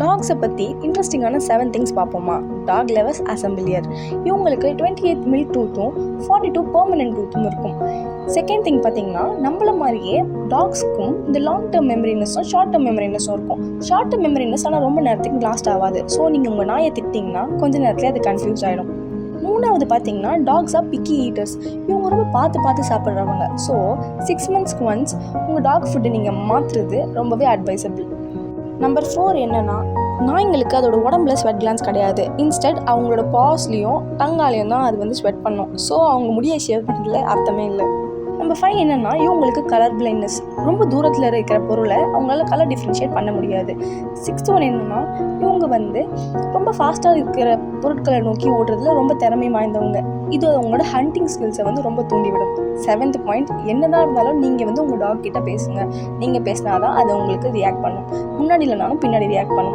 டாக்ஸை பற்றி இன்ட்ரெஸ்டிங்கான 7 திங்ஸ் பார்ப்போமா. டாக் லவர்ஸ் அசம்பிளியர். இவங்களுக்கு 28 மில் டூத்தும் 42 பெர்மனன்ட் டூத்தும் இருக்கும். செகண்ட் திங் பார்த்தீங்கன்னா, நம்மள மாதிரியே டாக்ஸ்க்கும் இந்த லாங் டேர்ம் மெமரினஸும் ஷார்ட் டேர்ம் மெமரினஸும் இருக்கும். ஷார்ட் டேர்ம் மெமரினஸ் ஆனால் ரொம்ப நேரத்துக்கு லாஸ்ட் ஆகாது. ஸோ நீங்கள் உங்கள் நாயை திட்டிங்கன்னா கொஞ்ச நேரத்தில் அது கன்ஃபியூஸ் ஆகிடும். மூணாவது பார்த்தீங்கன்னா, டாக்ஸ் ஆர் பிக்கி ஈட்டர்ஸ். இவங்க ரொம்ப பார்த்து சாப்பிட்றவங்க. ஸோ 6 மந்த்ஸ்க்கு ஒன்ஸ் உங்கள் டாக் ஃபுட்டு நீங்கள் மாற்றுறது ரொம்பவே அட்வைசபிள். நம்பர் 4 என்னென்னா, நாய்ங்களுக்கு அதோட உடம்புல ஸ்வெட் கிளான்ஸ் கிடையாது. இன்ஸ்டெட் அவங்களோட பாஸ்லேயும் டங்காலையும் தான் அது வந்து ஸ்வெட் பண்ணும். ஸோ அவங்க முடியை ஷேவ் பண்ணுறதுல அர்த்தமே இல்லை. நம்பர் 5 என்னென்னா, இவங்களுக்கு கலர் பிளைண்ட்னஸ். ரொம்ப தூரத்தில் இருக்கிற பொருளை அவங்களால கலர் டிஃப்ரென்ஷியேட் பண்ண முடியாது. 6th ஒன் என்னென்னா, இவங்க வந்து ரொம்ப ஃபாஸ்ட்டாக இருக்கிற பொருட்களை நோக்கி ஓடுறதுல ரொம்ப திறமை வாய்ந்தவங்க. இது அவங்களோட ஹண்டிங் ஸ்கில்ஸை வந்து ரொம்ப தூண்டிவிடும். 7th பாயிண்ட், என்னதான் இருந்தாலும் நீங்கள் வந்து உங்கள் டாக் கிட்ட பேசுங்க. நீங்கள் பேசினா தான் அது உங்களுக்கு ரியாக்ட் பண்ணும். முன்னாடி இல்லைனாலும் பின்னாடி ரியாக்ட் பண்ணும்.